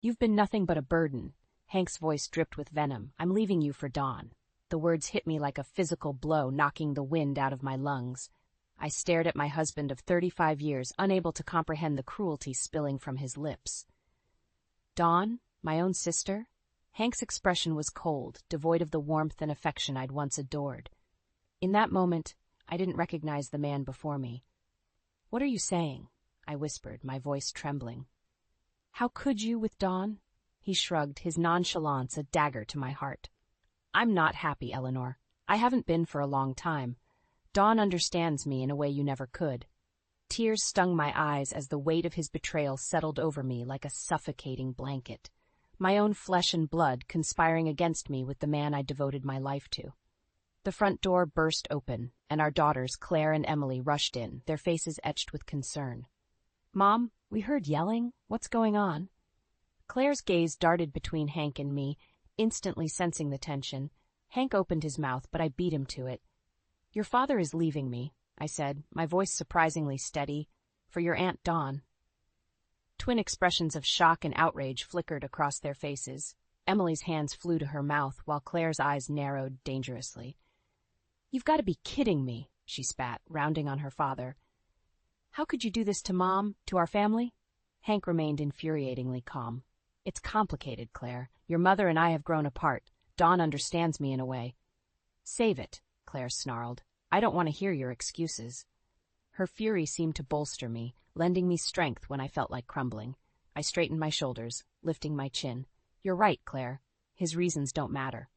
You've been nothing but a burden. Hank's voice dripped with venom. I'm leaving you for Dawn. The words hit me like a physical blow, knocking the wind out of my lungs. I stared at my husband of 35 years, unable to comprehend the cruelty spilling from his lips. Dawn? My own sister? Hank's expression was cold, devoid of the warmth and affection I'd once adored. In that moment, I didn't recognize the man before me. What are you saying? I whispered, my voice trembling. How could you with Dawn? He shrugged, his nonchalance a dagger to my heart. I'm not happy, Eleanor. I haven't been for a long time. Dawn understands me in a way you never could. Tears stung my eyes as the weight of his betrayal settled over me like a suffocating blanket. My own flesh and blood conspiring against me with the man I devoted my life to. The front door burst open, and our daughters, Claire and Emily, rushed in, their faces etched with concern. Mom, we heard yelling. What's going on? Claire's gaze darted between Hank and me, instantly sensing the tension. Hank opened his mouth, but I beat him to it. Your father is leaving me, I said, my voice surprisingly steady, for your Aunt Dawn. Twin expressions of shock and outrage flickered across their faces. Emily's hands flew to her mouth, while Claire's eyes narrowed dangerously. You've got to be kidding me, she spat, rounding on her father. How could you do this to Mom, to our family? Hank remained infuriatingly calm. It's complicated, Claire. Your mother and I have grown apart. Dawn understands me in a way. Save it, Claire snarled. I don't want to hear your excuses. Her fury seemed to bolster me, lending me strength when I felt like crumbling. I straightened my shoulders, lifting my chin. You're right, Claire. His reasons don't matter.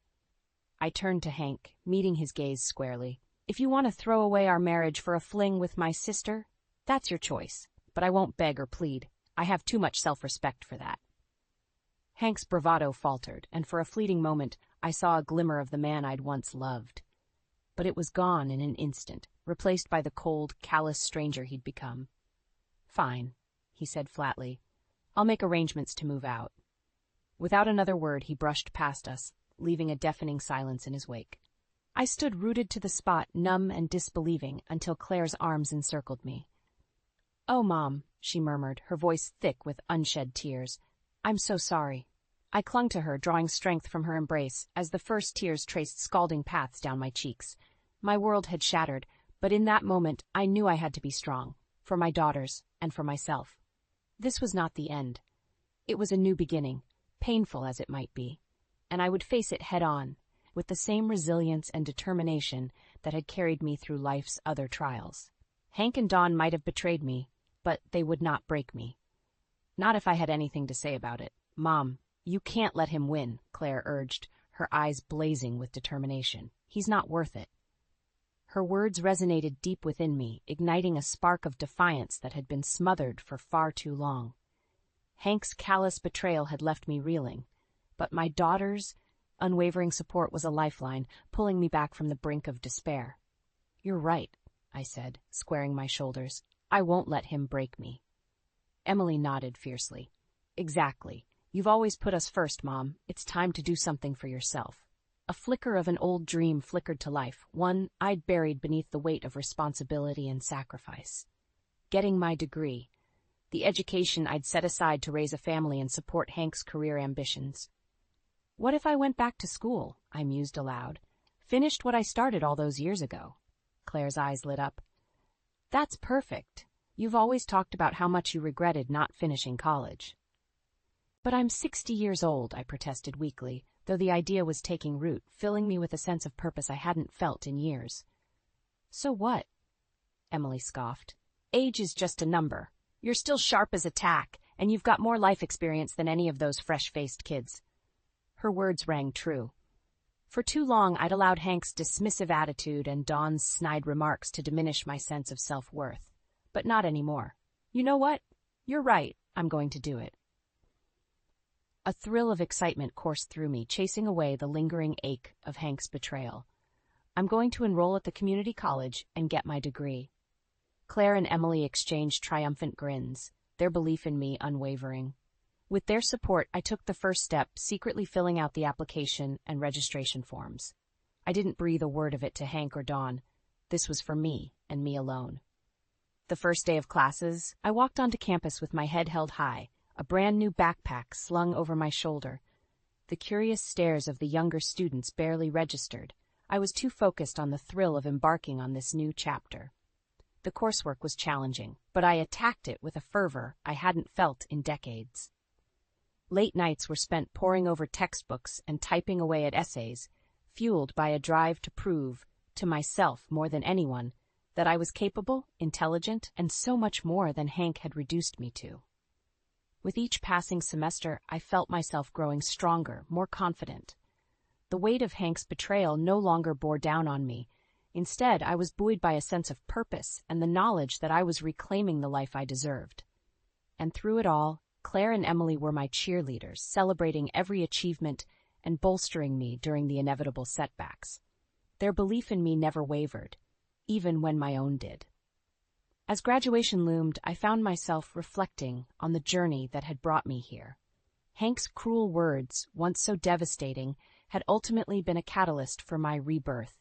I turned to Hank, meeting his gaze squarely. If you want to throw away our marriage for a fling with my sister, that's your choice. But I won't beg or plead. I have too much self-respect for that. Hank's bravado faltered, and for a fleeting moment I saw a glimmer of the man I'd once loved. But it was gone in an instant, replaced by the cold, callous stranger he'd become. Fine, he said flatly. I'll make arrangements to move out. Without another word, he brushed past us, leaving a deafening silence in his wake. I stood rooted to the spot, numb and disbelieving, until Claire's arms encircled me. Oh, Mom, she murmured, her voice thick with unshed tears. I'm so sorry. I clung to her, drawing strength from her embrace, as the first tears traced scalding paths down my cheeks. My world had shattered, but in that moment I knew I had to be strong, for my daughters and for myself. This was not the end. It was a new beginning, painful as it might be, and I would face it head-on, with the same resilience and determination that had carried me through life's other trials. Hank and Dawn might have betrayed me, but they would not break me. Not if I had anything to say about it. Mom, you can't let him win, Claire urged, her eyes blazing with determination. He's not worth it. Her words resonated deep within me, igniting a spark of defiance that had been smothered for far too long. Hank's callous betrayal had left me reeling, but my daughter's unwavering support was a lifeline, pulling me back from the brink of despair. You're right, I said, squaring my shoulders. I won't let him break me. Emily nodded fiercely. Exactly. You've always put us first, Mom. It's time to do something for yourself. A flicker of an old dream flickered to life, one I'd buried beneath the weight of responsibility and sacrifice. Getting my degree, the education I'd set aside to raise a family and support Hank's career ambitions. What if I went back to school? I mused aloud. Finished what I started all those years ago. Claire's eyes lit up. That's perfect. You've always talked about how much you regretted not finishing college. But I'm 60 years old, I protested weakly, though the idea was taking root, filling me with a sense of purpose I hadn't felt in years. So what? Emily scoffed. Age is just a number. You're still sharp as a tack, and you've got more life experience than any of those fresh-faced kids. Her words rang true. For too long, I'd allowed Hank's dismissive attitude and Dawn's snide remarks to diminish my sense of self-worth. But not anymore. You know what? You're right. I'm going to do it. A thrill of excitement coursed through me, chasing away the lingering ache of Hank's betrayal. I'm going to enroll at the community college and get my degree. Claire and Emily exchanged triumphant grins, their belief in me unwavering. With their support, I took the first step, secretly filling out the application and registration forms. I didn't breathe a word of it to Hank or Dawn. This was for me and me alone. The first day of classes, I walked onto campus with my head held high, a a brand new backpack slung over my shoulder. The curious stares of the younger students barely registered. I was too focused on the thrill of embarking on this new chapter. The coursework was challenging, but I attacked it with a fervor I hadn't felt in decades. Late nights were spent poring over textbooks and typing away at essays, fueled by a drive to prove, to myself more than anyone, that I was capable, intelligent, and so much more than Hank had reduced me to. With each passing semester, I felt myself growing stronger, more confident. The weight of Hank's betrayal no longer bore down on me. Instead, I was buoyed by a sense of purpose and the knowledge that I was reclaiming the life I deserved. And through it all, Claire and Emily were my cheerleaders, celebrating every achievement and bolstering me during the inevitable setbacks. Their belief in me never wavered, even when my own did. As graduation loomed, I found myself reflecting on the journey that had brought me here. Hank's cruel words, once so devastating, had ultimately been a catalyst for my rebirth.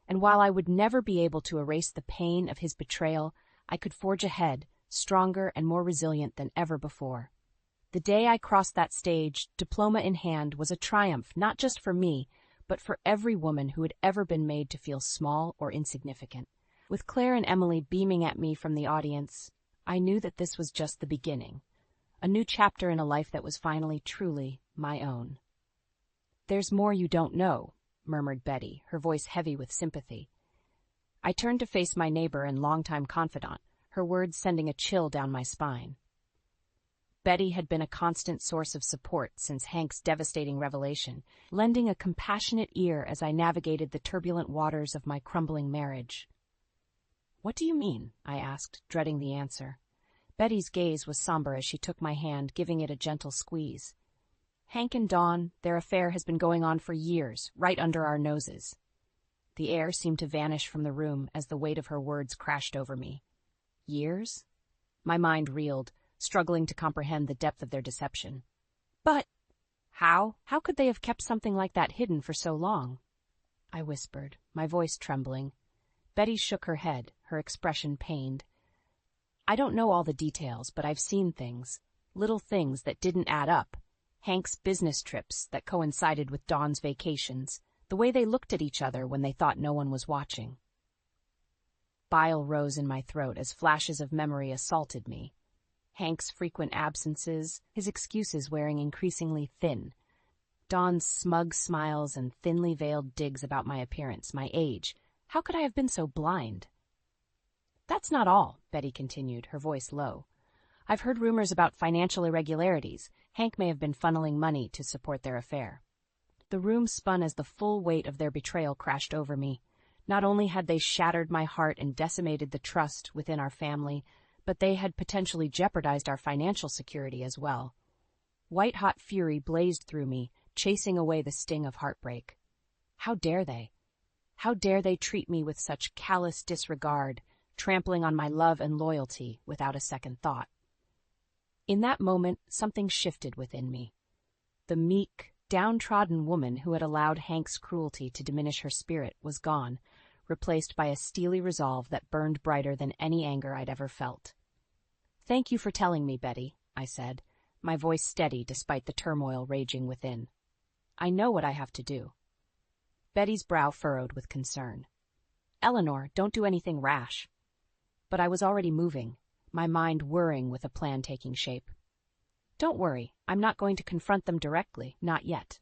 And while I would never be able to erase the pain of his betrayal, I could forge ahead, stronger and more resilient than ever before. The day I crossed that stage, diploma in hand, was a triumph not just for me, but for every woman who had ever been made to feel small or insignificant. With Claire and Emily beaming at me from the audience, I knew that this was just the beginning, a new chapter in a life that was finally truly my own. "There's more you don't know," murmured Betty, her voice heavy with sympathy. I turned to face my neighbor and longtime confidant, her words sending a chill down my spine. Betty had been a constant source of support since Hank's devastating revelation, lending a compassionate ear as I navigated the turbulent waters of my crumbling marriage. "What do you mean?" I asked, dreading the answer. Betty's gaze was somber as she took my hand, giving it a gentle squeeze. "Hank and Dawn, their affair has been going on for years, right under our noses." The air seemed to vanish from the room as the weight of her words crashed over me. Years? My mind reeled, struggling to comprehend the depth of their deception. "But how could they have kept something like that hidden for so long?" I whispered, my voice trembling. Betty shook her head, her expression pained. "I don't know all the details, but I've seen things, little things that didn't add up. Hank's business trips that coincided with Dawn's vacations, the way they looked at each other when they thought no one was watching." Bile rose in my throat as flashes of memory assaulted me. Hank's frequent absences, his excuses wearing increasingly thin. Dawn's smug smiles and thinly veiled digs about my appearance, my age. How could I have been so blind? "That's not all," Betty continued, her voice low. "I've heard rumors about financial irregularities. Hank may have been funneling money to support their affair." The room spun as the full weight of their betrayal crashed over me. Not only had they shattered my heart and decimated the trust within our family, but they had potentially jeopardized our financial security as well. White-hot fury blazed through me, chasing away the sting of heartbreak. How dare they? How dare they treat me with such callous disregard, trampling on my love and loyalty without a second thought? In that moment, something shifted within me. The meek, downtrodden woman who had allowed Hank's cruelty to diminish her spirit was gone, replaced by a steely resolve that burned brighter than any anger I'd ever felt. "Thank you for telling me, Betty," I said, my voice steady despite the turmoil raging within. "I know what I have to do." Betty's brow furrowed with concern. "Eleanor, don't do anything rash." But I was already moving, my mind whirring with a plan taking shape. "Don't worry, I'm not going to confront them directly, not yet."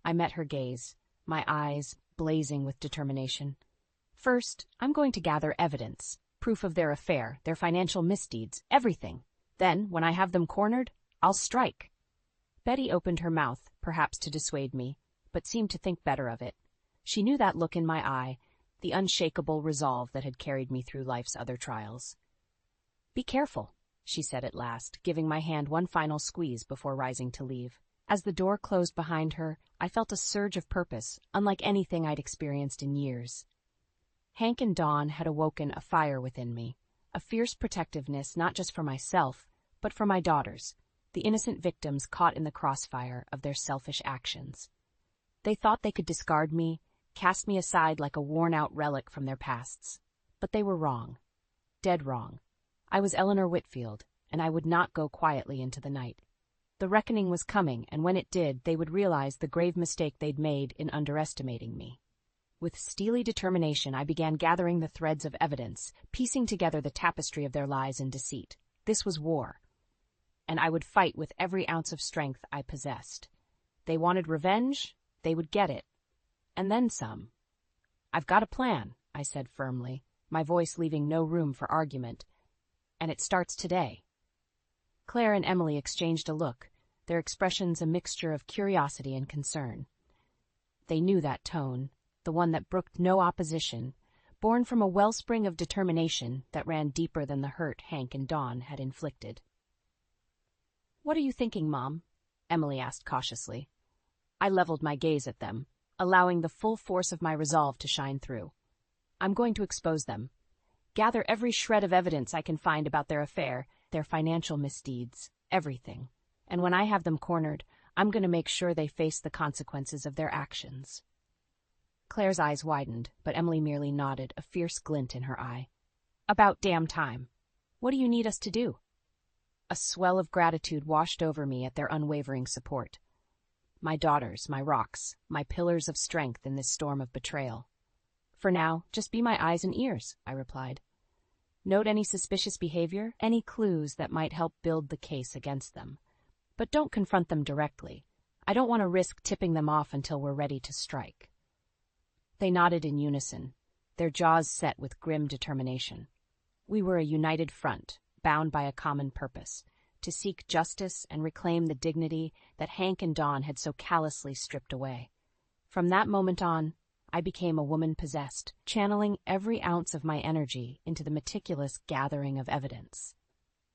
I met her gaze, my eyes blazing with determination. "First, I'm going to gather evidence, proof of their affair, their financial misdeeds, everything. Then, when I have them cornered, I'll strike." Betty opened her mouth, perhaps to dissuade me, but seemed to think better of it. She knew that look in my eye, the unshakable resolve that had carried me through life's other trials. "Be careful," she said at last, giving my hand one final squeeze before rising to leave. As the door closed behind her, I felt a surge of purpose, unlike anything I'd experienced in years. Hank and Dawn had awoken a fire within me, a fierce protectiveness not just for myself, but for my daughters, the innocent victims caught in the crossfire of their selfish actions. They thought they could discard me, cast me aside like a worn-out relic from their pasts. But they were wrong. Dead wrong. I was Eleanor Whitfield, and I would not go quietly into the night. The reckoning was coming, and when it did, they would realize the grave mistake they'd made in underestimating me. With steely determination, I began gathering the threads of evidence, piecing together the tapestry of their lies and deceit. This was war, and I would fight with every ounce of strength I possessed. They wanted revenge, they would get it, and then some. "I've got a plan," I said firmly, my voice leaving no room for argument, "and it starts today." Claire and Emily exchanged a look, their expressions a mixture of curiosity and concern. They knew that tone, the one that brooked no opposition, born from a wellspring of determination that ran deeper than the hurt Hank and Dawn had inflicted. "What are you thinking, Mom?" Emily asked cautiously. I leveled my gaze at them, allowing the full force of my resolve to shine through. "I'm going to expose them. Gather every shred of evidence I can find about their affair, their financial misdeeds, everything. And when I have them cornered, I'm going to make sure they face the consequences of their actions." Claire's eyes widened, but Emily merely nodded, a fierce glint in her eye. "About damn time. What do you need us to do?" A swell of gratitude washed over me at their unwavering support. My daughters, my rocks, my pillars of strength in this storm of betrayal. "For now, just be my eyes and ears," I replied. "Note any suspicious behavior, any clues that might help build the case against them. But don't confront them directly. I don't want to risk tipping them off until we're ready to strike." They nodded in unison, their jaws set with grim determination. We were a united front, bound by a common purpose, to seek justice and reclaim the dignity that Hank and Dawn had so callously stripped away. From that moment on, I became a woman possessed, channeling every ounce of my energy into the meticulous gathering of evidence.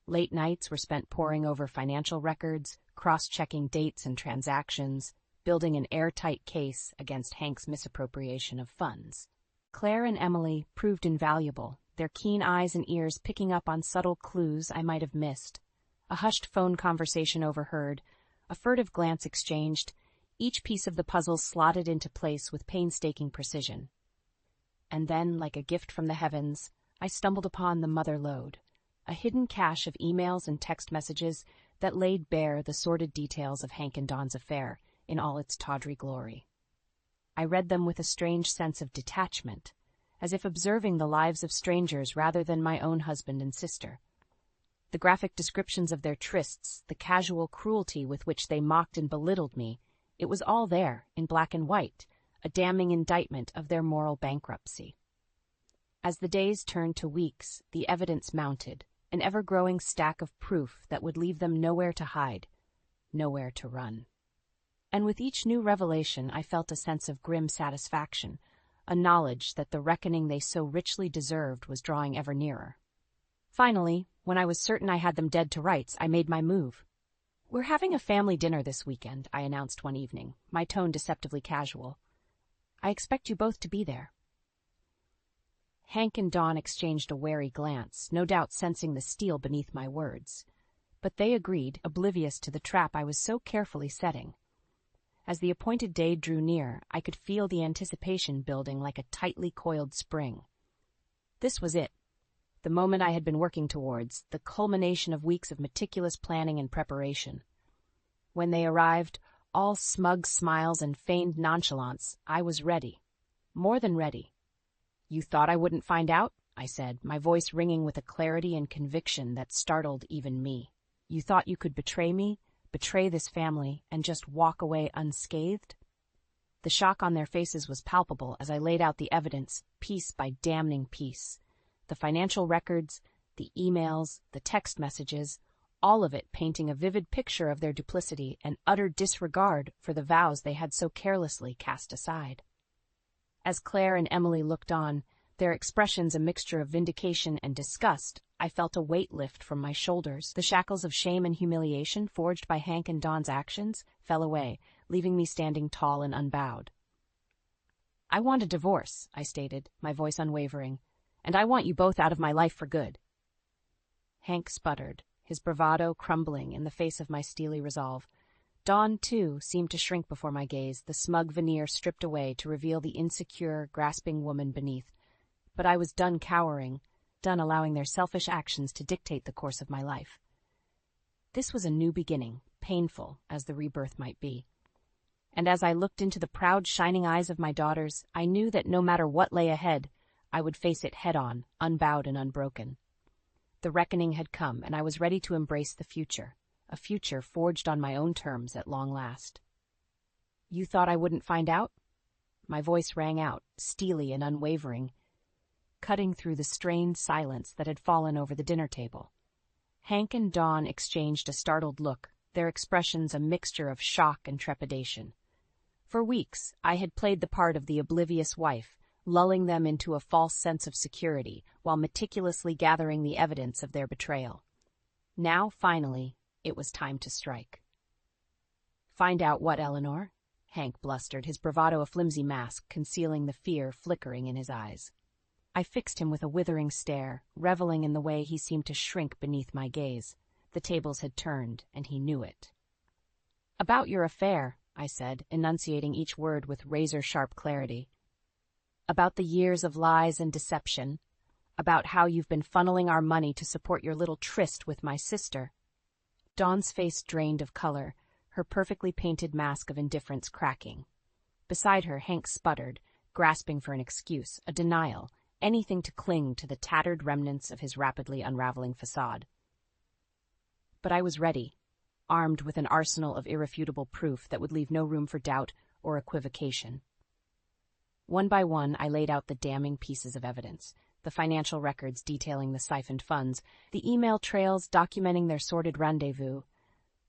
Late nights were spent poring over financial records, cross-checking dates and transactions, building an airtight case against Hank's misappropriation of funds. Claire and Emily proved invaluable, their keen eyes and ears picking up on subtle clues I might have missed. A hushed phone conversation overheard, a furtive glance exchanged, each piece of the puzzle slotted into place with painstaking precision. And then, like a gift from the heavens, I stumbled upon the mother lode, a hidden cache of emails and text messages that laid bare the sordid details of Hank and Dawn's affair in all its tawdry glory. I read them with a strange sense of detachment, as if observing the lives of strangers rather than my own husband and sister. The graphic descriptions of their trysts, the casual cruelty with which they mocked and belittled me, it was all there, in black and white, a damning indictment of their moral bankruptcy. As the days turned to weeks, the evidence mounted, an ever-growing stack of proof that would leave them nowhere to hide, nowhere to run. And with each new revelation, I felt a sense of grim satisfaction, a knowledge that the reckoning they so richly deserved was drawing ever nearer. Finally, when I was certain I had them dead to rights, I made my move. "We're having a family dinner this weekend," I announced one evening, my tone deceptively casual. "I expect you both to be there." Hank and Dawn exchanged a wary glance, no doubt sensing the steel beneath my words. But they agreed, oblivious to the trap I was so carefully setting. As the appointed day drew near, I could feel the anticipation building like a tightly coiled spring. This was it, the moment I had been working towards, the culmination of weeks of meticulous planning and preparation. When they arrived, all smug smiles and feigned nonchalance, I was ready. More than ready. "You thought I wouldn't find out?" I said, my voice ringing with a clarity and conviction that startled even me. "You thought you could betray me, betray this family, and just walk away unscathed?" The shock on their faces was palpable as I laid out the evidence, piece by damning piece. The financial records, the emails, the text messages, all of it painting a vivid picture of their duplicity and utter disregard for the vows they had so carelessly cast aside. As Claire and Emily looked on, their expressions a mixture of vindication and disgust, I felt a weight lift from my shoulders. The shackles of shame and humiliation forged by Hank and Dawn's actions fell away, leaving me standing tall and unbowed. "I want a divorce," I stated, my voice unwavering, "and I want you both out of my life for good." Hank sputtered, his bravado crumbling in the face of my steely resolve. Dawn, too, seemed to shrink before my gaze, the smug veneer stripped away to reveal the insecure, grasping woman beneath. But I was done cowering, done allowing their selfish actions to dictate the course of my life. This was a new beginning, painful as the rebirth might be. And as I looked into the proud, shining eyes of my daughters, I knew that no matter what lay ahead, I would face it head-on, unbowed and unbroken. The reckoning had come, and I was ready to embrace the future, a future forged on my own terms at long last. "You thought I wouldn't find out?" My voice rang out, steely and unwavering, cutting through the strained silence that had fallen over the dinner table. Hank and Dawn exchanged a startled look, their expressions a mixture of shock and trepidation. For weeks, I had played the part of the oblivious wife, lulling them into a false sense of security while meticulously gathering the evidence of their betrayal. Now, finally, it was time to strike. "Find out what, Eleanor?" Hank blustered, his bravado a flimsy mask concealing the fear flickering in his eyes. I fixed him with a withering stare, reveling in the way he seemed to shrink beneath my gaze. The tables had turned, and he knew it. "About your affair," I said, enunciating each word with razor-sharp clarity. "About the years of lies and deception. About how you've been funneling our money to support your little tryst with my sister." Dawn's face drained of color, her perfectly painted mask of indifference cracking. Beside her, Hank sputtered, grasping for an excuse, a denial, anything to cling to the tattered remnants of his rapidly unraveling facade. But I was ready, armed with an arsenal of irrefutable proof that would leave no room for doubt or equivocation. One by one, I laid out the damning pieces of evidence, the financial records detailing the siphoned funds, the email trails documenting their sordid rendezvous,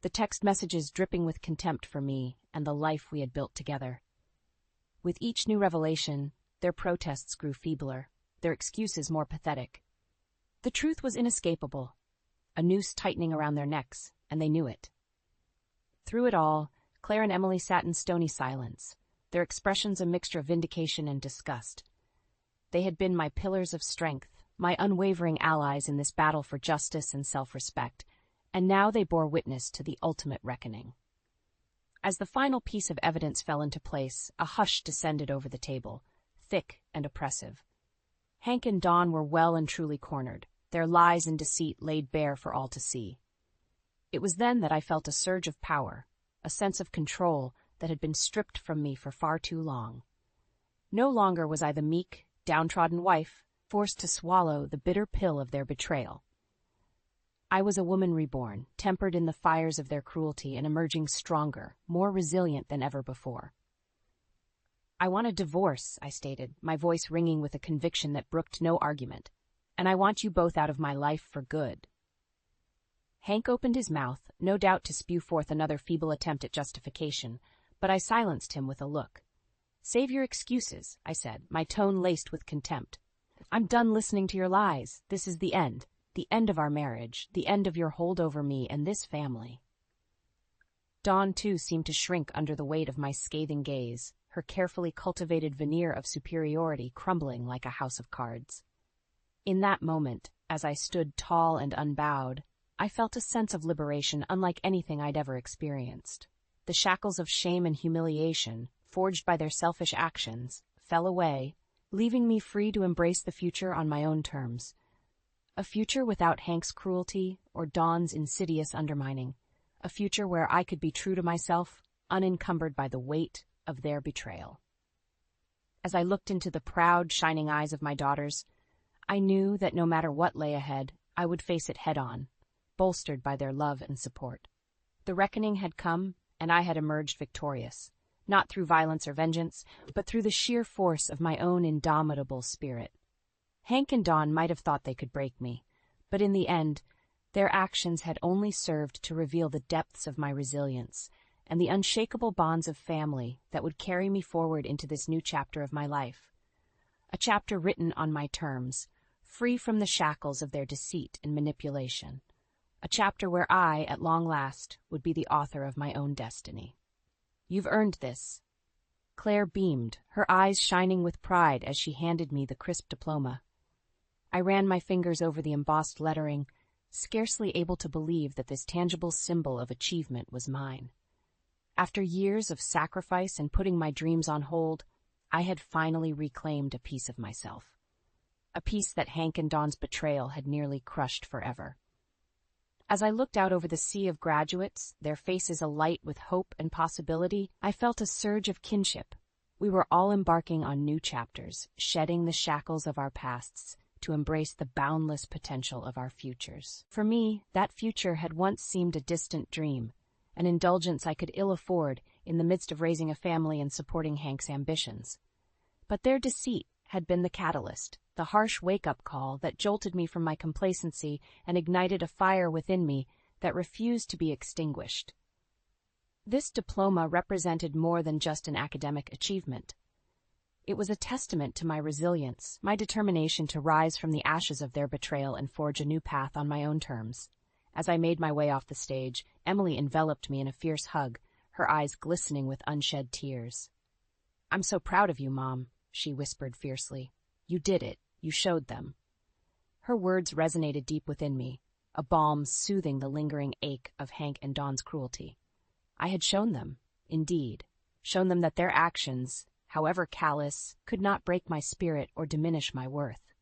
the text messages dripping with contempt for me and the life we had built together. With each new revelation, their protests grew feebler, their excuses more pathetic. The truth was inescapable, a noose tightening around their necks, and they knew it. Through it all, Claire and Emily sat in stony silence, their expressions a mixture of vindication and disgust. They had been my pillars of strength, my unwavering allies in this battle for justice and self-respect, and now they bore witness to the ultimate reckoning. As the final piece of evidence fell into place, a hush descended over the table, thick and oppressive. Hank and Dawn were well and truly cornered, their lies and deceit laid bare for all to see. It was then that I felt a surge of power, a sense of control that had been stripped from me for far too long. No longer was I the meek, downtrodden wife, forced to swallow the bitter pill of their betrayal. I was a woman reborn, tempered in the fires of their cruelty and emerging stronger, more resilient than ever before. "I want a divorce," I stated, my voice ringing with a conviction that brooked no argument. "And I want you both out of my life for good." Hank opened his mouth, no doubt to spew forth another feeble attempt at justification, but I silenced him with a look. "Save your excuses," I said, my tone laced with contempt. "I'm done listening to your lies. This is the end of our marriage, the end of your hold over me and this family." Dawn, too, seemed to shrink under the weight of my scathing gaze, her carefully cultivated veneer of superiority crumbling like a house of cards. In that moment, as I stood tall and unbowed, I felt a sense of liberation unlike anything I'd ever experienced. The shackles of shame and humiliation, forged by their selfish actions, fell away, leaving me free to embrace the future on my own terms. A future without Hank's cruelty or Dawn's insidious undermining. A future where I could be true to myself, unencumbered by the weight of their betrayal. As I looked into the proud, shining eyes of my daughters, I knew that no matter what lay ahead, I would face it head-on, bolstered by their love and support. The reckoning had come, and I had emerged victorious, not through violence or vengeance, but through the sheer force of my own indomitable spirit. Hank and Dawn might have thought they could break me, but in the end, their actions had only served to reveal the depths of my resilience and the unshakable bonds of family that would carry me forward into this new chapter of my life. A chapter written on my terms, free from the shackles of their deceit and manipulation. A chapter where I, at long last, would be the author of my own destiny. "You've earned this." Claire beamed, her eyes shining with pride as she handed me the crisp diploma. I ran my fingers over the embossed lettering, scarcely able to believe that this tangible symbol of achievement was mine. After years of sacrifice and putting my dreams on hold, I had finally reclaimed a piece of myself. A piece that Hank and Dawn's betrayal had nearly crushed forever. As I looked out over the sea of graduates, their faces alight with hope and possibility, I felt a surge of kinship. We were all embarking on new chapters, shedding the shackles of our pasts to embrace the boundless potential of our futures. For me, that future had once seemed a distant dream, an indulgence I could ill afford in the midst of raising a family and supporting Hank's ambitions. But their deceit had been the catalyst, the harsh wake-up call that jolted me from my complacency and ignited a fire within me that refused to be extinguished. This diploma represented more than just an academic achievement. It was a testament to my resilience, my determination to rise from the ashes of their betrayal and forge a new path on my own terms. As I made my way off the stage, Emily enveloped me in a fierce hug, her eyes glistening with unshed tears. "I'm so proud of you, Mom," she whispered fiercely. "You did it. You showed them." Her words resonated deep within me, a balm soothing the lingering ache of Hank and Dawn's cruelty. I had shown them, indeed, shown them that their actions, however callous, could not break my spirit or diminish my worth.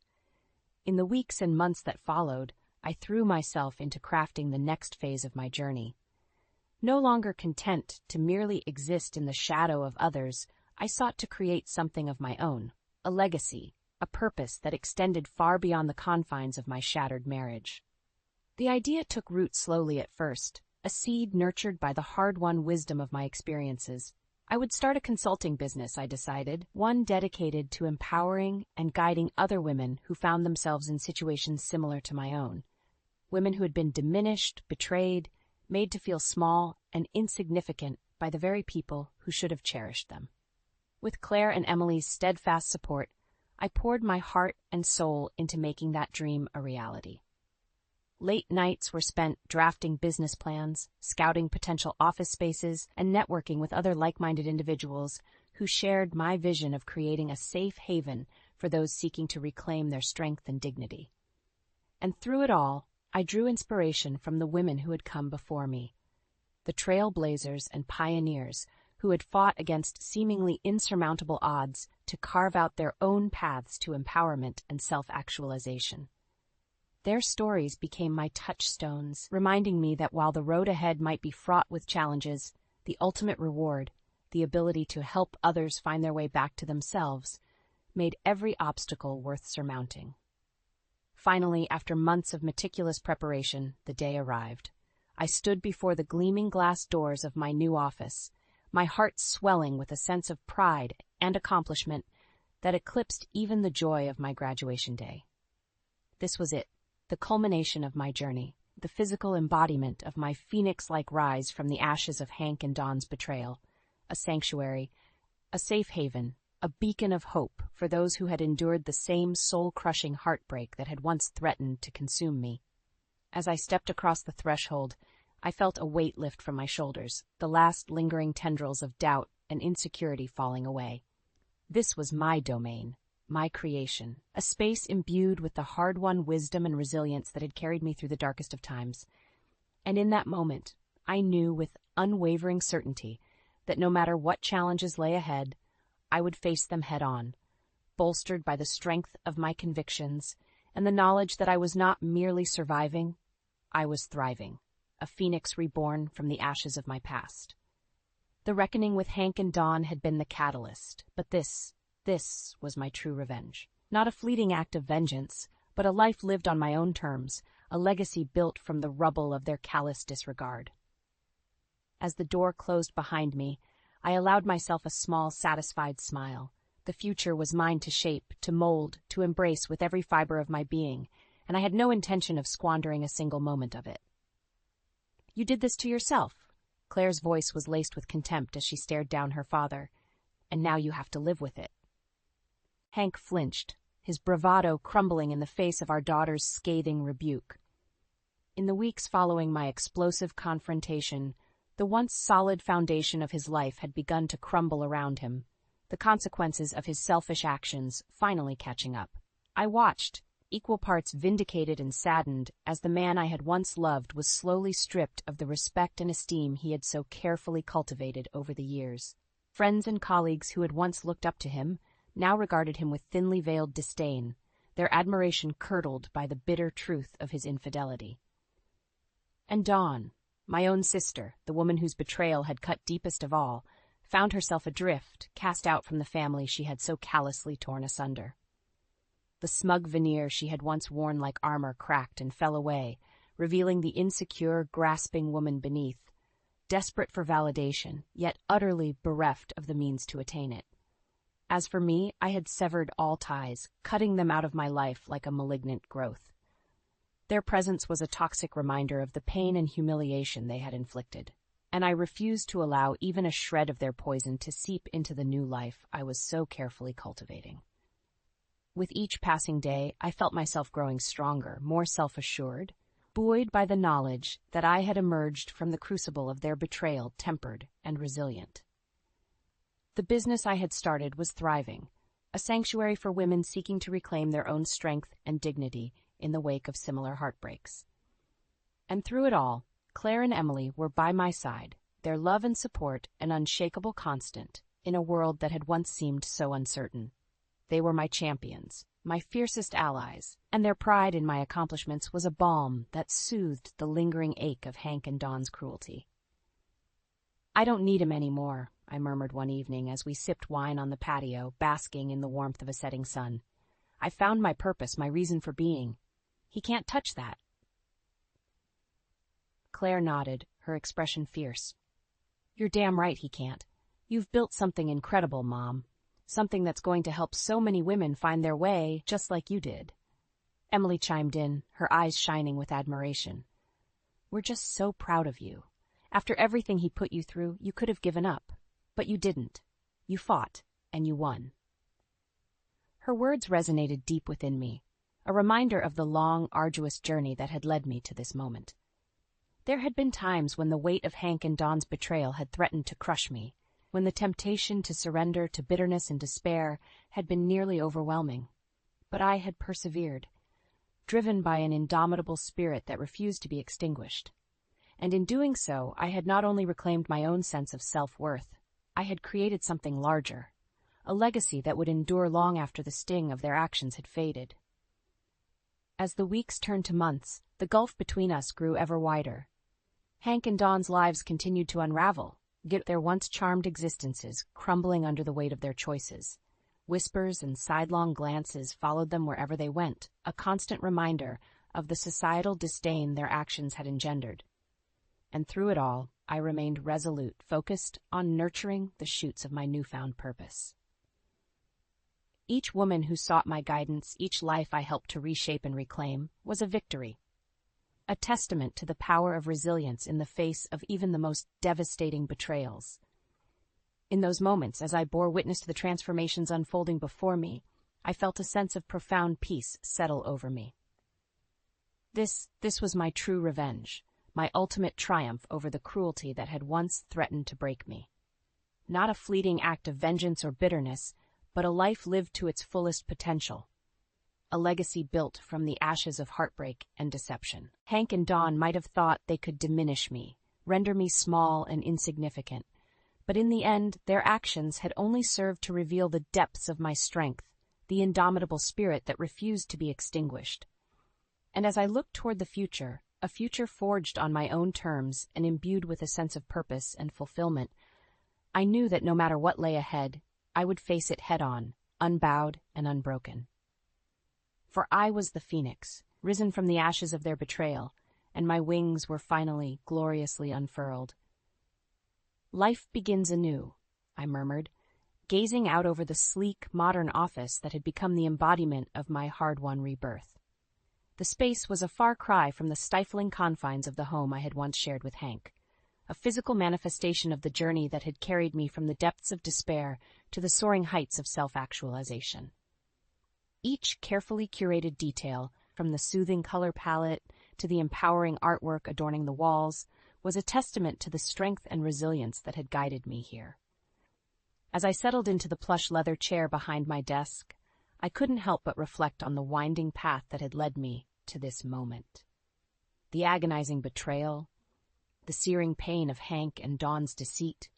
In the weeks and months that followed, I threw myself into crafting the next phase of my journey. No longer content to merely exist in the shadow of others, I sought to create something of my own, a legacy, a purpose that extended far beyond the confines of my shattered marriage. The idea took root slowly at first, a seed nurtured by the hard-won wisdom of my experiences. I would start a consulting business, I decided, one dedicated to empowering and guiding other women who found themselves in situations similar to my own. Women who had been diminished, betrayed, made to feel small and insignificant by the very people who should have cherished them. With Claire and Emily's steadfast support, I poured my heart and soul into making that dream a reality. Late nights were spent drafting business plans, scouting potential office spaces, and networking with other like-minded individuals who shared my vision of creating a safe haven for those seeking to reclaim their strength and dignity. And through it all, I drew inspiration from the women who had come before me, the trailblazers and pioneers who had fought against seemingly insurmountable odds to carve out their own paths to empowerment and self-actualization. Their stories became my touchstones, reminding me that while the road ahead might be fraught with challenges, the ultimate reward, the ability to help others find their way back to themselves, made every obstacle worth surmounting. Finally, after months of meticulous preparation, the day arrived. I stood before the gleaming glass doors of my new office, my heart swelling with a sense of pride and accomplishment that eclipsed even the joy of my graduation day. This was it, the culmination of my journey, the physical embodiment of my phoenix-like rise from the ashes of Hank and Dawn's betrayal, a sanctuary, a safe haven, a beacon of hope for those who had endured the same soul-crushing heartbreak that had once threatened to consume me. As I stepped across the threshold, I felt a weight lift from my shoulders, the last lingering tendrils of doubt and insecurity falling away. This was my domain, my creation, a space imbued with the hard-won wisdom and resilience that had carried me through the darkest of times. And in that moment, I knew with unwavering certainty that no matter what challenges lay ahead, I would face them head-on, bolstered by the strength of my convictions and the knowledge that I was not merely surviving, I was thriving, a phoenix reborn from the ashes of my past. The reckoning with Hank and Dawn had been the catalyst, but this was my true revenge. Not a fleeting act of vengeance, but a life lived on my own terms, a legacy built from the rubble of their callous disregard. As the door closed behind me, I allowed myself a small, satisfied smile. The future was mine to shape, to mold, to embrace with every fiber of my being, and I had no intention of squandering a single moment of it. "You did this to yourself." Claire's voice was laced with contempt as she stared down her father. "And now you have to live with it." Hank flinched, his bravado crumbling in the face of our daughter's scathing rebuke. In the weeks following my explosive confrontation, the once solid foundation of his life had begun to crumble around him, the consequences of his selfish actions finally catching up. I watched, equal parts vindicated and saddened, as the man I had once loved was slowly stripped of the respect and esteem he had so carefully cultivated over the years. Friends and colleagues who had once looked up to him now regarded him with thinly veiled disdain, their admiration curdled by the bitter truth of his infidelity. And Dawn, my own sister, the woman whose betrayal had cut deepest of all, found herself adrift, cast out from the family she had so callously torn asunder. The smug veneer she had once worn like armor cracked and fell away, revealing the insecure, grasping woman beneath, desperate for validation, yet utterly bereft of the means to attain it. As for me, I had severed all ties, cutting them out of my life like a malignant growth. Their presence was a toxic reminder of the pain and humiliation they had inflicted, and I refused to allow even a shred of their poison to seep into the new life I was so carefully cultivating. With each passing day, I felt myself growing stronger, more self-assured, buoyed by the knowledge that I had emerged from the crucible of their betrayal tempered and resilient. The business I had started was thriving, a sanctuary for women seeking to reclaim their own strength and dignity in the wake of similar heartbreaks. And through it all, Claire and Emily were by my side, their love and support an unshakable constant in a world that had once seemed so uncertain. They were my champions, my fiercest allies, and their pride in my accomplishments was a balm that soothed the lingering ache of Hank and Dawn's cruelty. "I don't need him anymore," I murmured one evening as we sipped wine on the patio, basking in the warmth of a setting sun. "I've found my purpose, my reason for being. He can't touch that." Claire nodded, her expression fierce. "You're damn right he can't. You've built something incredible, Mom. Something that's going to help so many women find their way, just like you did." Emily chimed in, her eyes shining with admiration. "We're just so proud of you. After everything he put you through, you could have given up. But you didn't. You fought, and you won." Her words resonated deep within me, a reminder of the long, arduous journey that had led me to this moment. There had been times when the weight of Hank and Dawn's betrayal had threatened to crush me, when the temptation to surrender to bitterness and despair had been nearly overwhelming. But I had persevered, driven by an indomitable spirit that refused to be extinguished. And in doing so, I had not only reclaimed my own sense of self-worth, I had created something larger, a legacy that would endure long after the sting of their actions had faded. As the weeks turned to months, the gulf between us grew ever wider. Hank and Dawn's lives continued to unravel, yet their once charmed existences crumbling under the weight of their choices. Whispers and sidelong glances followed them wherever they went, a constant reminder of the societal disdain their actions had engendered. And through it all, I remained resolute, focused on nurturing the shoots of my newfound purpose. Each woman who sought my guidance, each life I helped to reshape and reclaim, was a victory. A testament to the power of resilience in the face of even the most devastating betrayals. In those moments, as I bore witness to the transformations unfolding before me, I felt a sense of profound peace settle over me. This was my true revenge, my ultimate triumph over the cruelty that had once threatened to break me. Not a fleeting act of vengeance or bitterness, but a life lived to its fullest potential. A legacy built from the ashes of heartbreak and deception. Hank and Dawn might have thought they could diminish me, render me small and insignificant, but in the end, their actions had only served to reveal the depths of my strength, the indomitable spirit that refused to be extinguished. And as I looked toward the future, a future forged on my own terms and imbued with a sense of purpose and fulfillment, I knew that no matter what lay ahead, I would face it head-on, unbowed and unbroken. For I was the phoenix, risen from the ashes of their betrayal, and my wings were finally gloriously unfurled. "Life begins anew," I murmured, gazing out over the sleek, modern office that had become the embodiment of my hard-won rebirth. The space was a far cry from the stifling confines of the home I had once shared with Hank, a physical manifestation of the journey that had carried me from the depths of despair to the soaring heights of self-actualization. Each carefully curated detail, from the soothing color palette to the empowering artwork adorning the walls, was a testament to the strength and resilience that had guided me here. As I settled into the plush leather chair behind my desk, I couldn't help but reflect on the winding path that had led me to this moment. The agonizing betrayal, the searing pain of Hank and Dawn's deceit,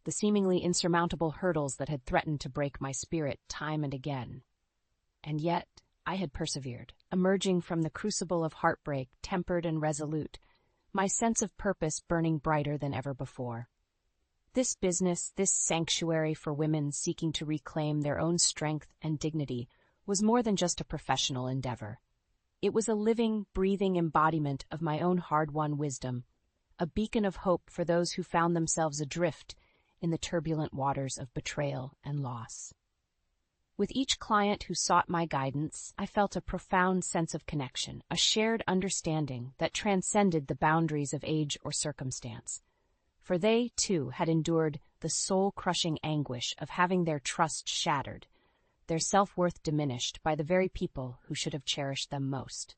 the seemingly insurmountable hurdles that had threatened to break my spirit time and again. And yet, I had persevered, emerging from the crucible of heartbreak tempered and resolute, my sense of purpose burning brighter than ever before. This business, this sanctuary for women seeking to reclaim their own strength and dignity, was more than just a professional endeavor. It was a living, breathing embodiment of my own hard-won wisdom, a beacon of hope for those who found themselves adrift in the turbulent waters of betrayal and loss. With each client who sought my guidance, I felt a profound sense of connection, a shared understanding that transcended the boundaries of age or circumstance. For they, too, had endured the soul-crushing anguish of having their trust shattered, their self-worth diminished by the very people who should have cherished them most.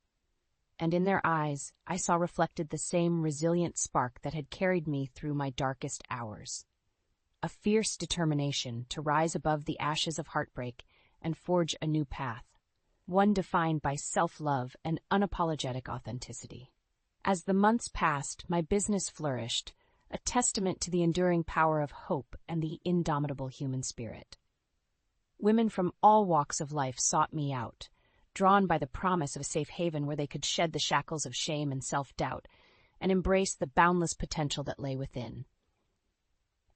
And in their eyes, I saw reflected the same resilient spark that had carried me through my darkest hours. A fierce determination to rise above the ashes of heartbreak and forge a new path, one defined by self-love and unapologetic authenticity. As the months passed, my business flourished, a testament to the enduring power of hope and the indomitable human spirit. Women from all walks of life sought me out, drawn by the promise of a safe haven where they could shed the shackles of shame and self-doubt and embrace the boundless potential that lay within.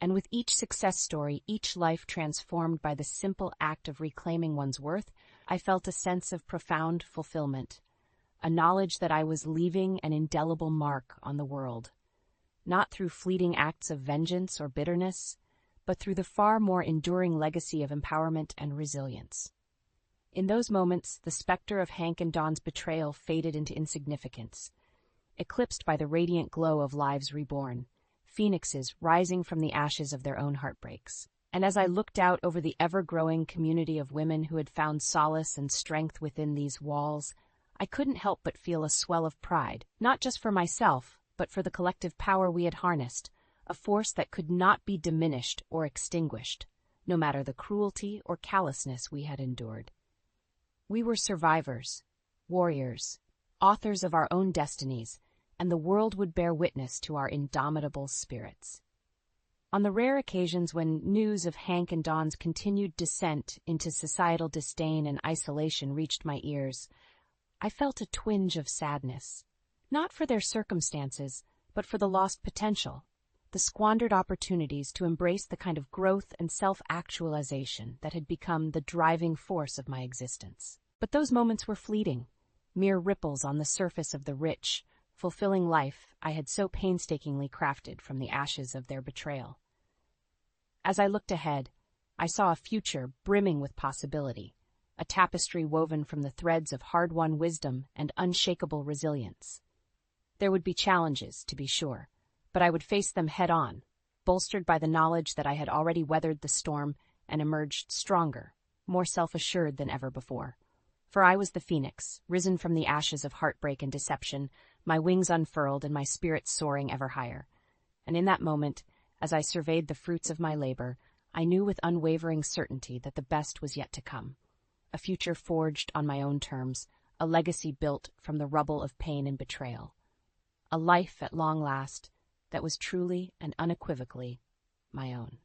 And with each success story, each life transformed by the simple act of reclaiming one's worth, I felt a sense of profound fulfillment, a knowledge that I was leaving an indelible mark on the world, not through fleeting acts of vengeance or bitterness, but through the far more enduring legacy of empowerment and resilience. In those moments, the specter of Hank and Dawn's betrayal faded into insignificance, eclipsed by the radiant glow of lives reborn, phoenixes rising from the ashes of their own heartbreaks. And as I looked out over the ever-growing community of women who had found solace and strength within these walls, I couldn't help but feel a swell of pride, not just for myself, but for the collective power we had harnessed, a force that could not be diminished or extinguished, no matter the cruelty or callousness we had endured. We were survivors, warriors, authors of our own destinies, and the world would bear witness to our indomitable spirits. On the rare occasions when news of Hank and Dawn's continued descent into societal disdain and isolation reached my ears, I felt a twinge of sadness, not for their circumstances, but for the lost potential, the squandered opportunities to embrace the kind of growth and self-actualization that had become the driving force of my existence. But those moments were fleeting, mere ripples on the surface of the rich, fulfilling life I had so painstakingly crafted from the ashes of their betrayal. As I looked ahead, I saw a future brimming with possibility, a tapestry woven from the threads of hard-won wisdom and unshakable resilience. There would be challenges, to be sure, but I would face them head-on, bolstered by the knowledge that I had already weathered the storm and emerged stronger, more self-assured than ever before. For I was the phoenix, risen from the ashes of heartbreak and deception, my wings unfurled and my spirit soaring ever higher. And in that moment, as I surveyed the fruits of my labor, I knew with unwavering certainty that the best was yet to come. A future forged on my own terms, a legacy built from the rubble of pain and betrayal. A life at long last that was truly and unequivocally my own.